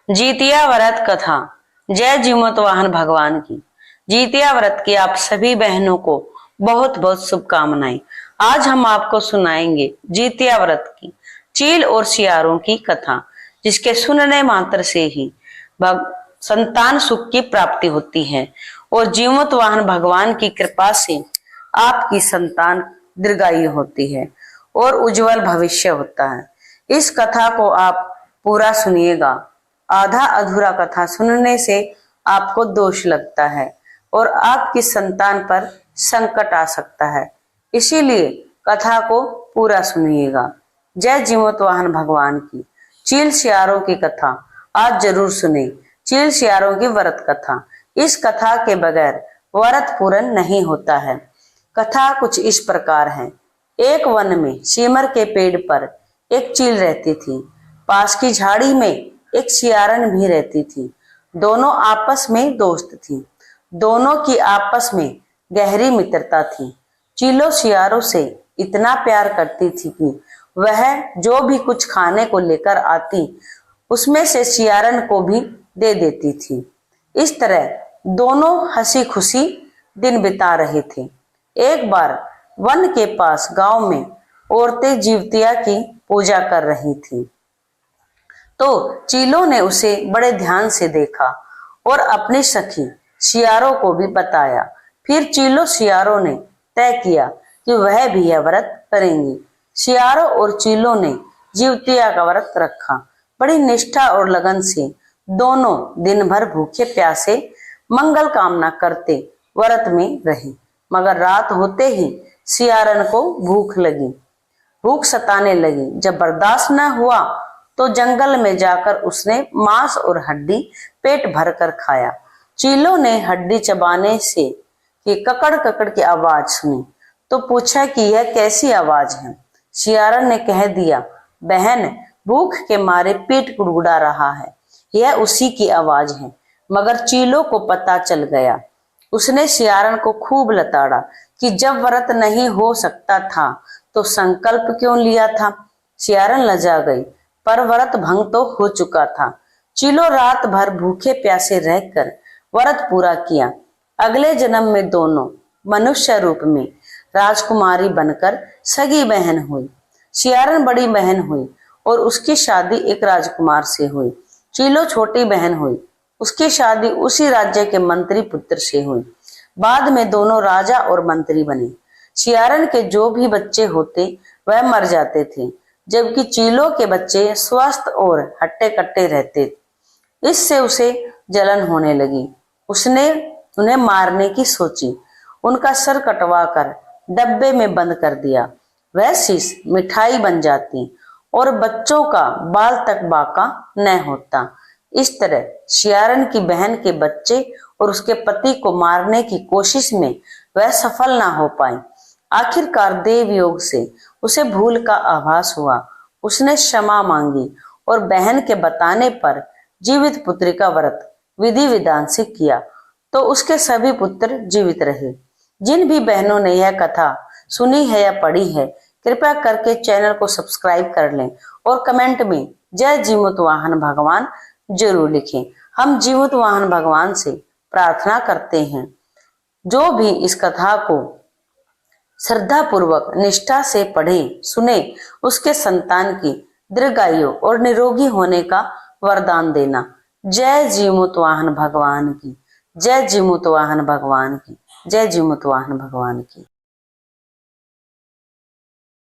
जीतिया व्रत कथा। जय जीमूत वाहन भगवान की। जीतिया व्रत की आप सभी बहनों को बहुत बहुत शुभकामनाएं। आज हम आपको सुनाएंगे जीतिया व्रत की चील और सियारों की कथा, जिसके सुनने मात्र से ही संतान सुख की प्राप्ति होती है और जीमूत वाहन भगवान की कृपा से आपकी संतान दीर्घायु होती है और उज्जवल भविष्य होता है। इस कथा को आप पूरा सुनिएगा। आधा अधूरा कथा सुनने से आपको दोष लगता है और आपकी संतान पर संकट आ सकता है, इसीलिए कथा को पूरा सुनिएगा। जय जीमूत वाहन भगवान की। चील सियारों की कथा आज जरूर सुने। चील सियारों की व्रत कथा। इस कथा के बगैर व्रत पूर्ण नहीं होता है। कथा कुछ इस प्रकार है। एक वन में सीमर के पेड़ पर एक चील रहती थी। पास की झाड़ी में एक सियारन भी रहती थी। दोनों आपस में दोस्त थी। दोनों की आपस में गहरी मित्रता थी। चीलो सियारों से इतना प्यार करती थी कि वह जो भी कुछ खाने को लेकर आती उसमें से सियारन को भी दे देती थी। इस तरह दोनों हंसी खुशी दिन बिता रहे थे। एक बार वन के पास गांव में औरतें जीवतिया की पूजा कर रही थी, तो चीलों ने उसे बड़े ध्यान से देखा और अपनी सखी सियारों को भी बताया। फिर चीलों सियारों ने तय किया कि वह भी यह व्रत करेंगी। सियारों और चीलों ने जीवतिया का व्रत रखा। बड़ी निष्ठा और लगन से दोनों दिन भर भूखे प्यासे मंगल कामना करते व्रत में रहे। मगर रात होते ही सियारन को भूख सताने लगी। जब बर्दाश्त न हुआ तो जंगल में जाकर उसने मांस और हड्डी पेट भरकर खाया। चीलों ने हड्डी चबाने से कि ककड़ ककड़ की आवाज सुनी, तो पूछा कि यह कैसी आवाज है। सियारन ने कह दिया, बहन, भूख के मारे पेट गुड़गुड़ा रहा है, यह उसी की आवाज है। मगर चीलों को पता चल गया। उसने सियारन को खूब लताड़ा कि जब व्रत नहीं हो सकता था तो संकल्प क्यों लिया था। सियारन लजा गई, पर व्रत भंग तो हो चुका था। चीलों रात भर भूखे प्यासे रहकर व्रत पूरा किया। अगले जन्म में दोनों मनुष्य रूप में राजकुमारी बनकर सगी बहन हुई। सियारन बड़ी बहन हुई और उसकी शादी एक राजकुमार से हुई। चीलों छोटी बहन हुई, उसकी शादी उसी राज्य के मंत्री पुत्र से हुई। बाद में दोनों राजा और मंत्री बने। सियारन के जो भी बच्चे होते वह मर जाते थे, जबकि चीलों के बच्चे स्वस्थ और हट्टे कट्टे रहते। इससे उसे जलन होने लगी। उसने उन्हें मारने की सोची। उनका सर कटवाकर डब्बे में बंद कर दिया। वह शीश मिठाई बन जाती और बच्चों का बाल तक बाका न होता। इस तरह सियारन की बहन के बच्चे और उसके पति को मारने की कोशिश में वह सफल ना हो पाई। आखिरकार देव योग से उसे भूल का आभास हुआ। उसने क्षमा मांगी और बहन के बताने पर जीवित पुत्री का व्रत विधि विधान से किया, तो उसके सभी पुत्र जीवित रहे। जिन भी बहनों ने यह कथा सुनी है या पढ़ी है, कृपया करके चैनल को सब्सक्राइब कर लें और कमेंट में जय जीमूत वाहन भगवान जरूर लिखें। हम जीमूत वाहन भगवान से प्रार्थना करते हैं, जो भी इस कथा को श्रद्धा पूर्वक निष्ठा से पढ़े सुने, उसके संतान की दीर्घायु और निरोगी होने का वरदान देना। जय जीमूत वाहन भगवान की। जय जीमूत वाहन भगवान की। जय जीमूत वाहन भगवान की।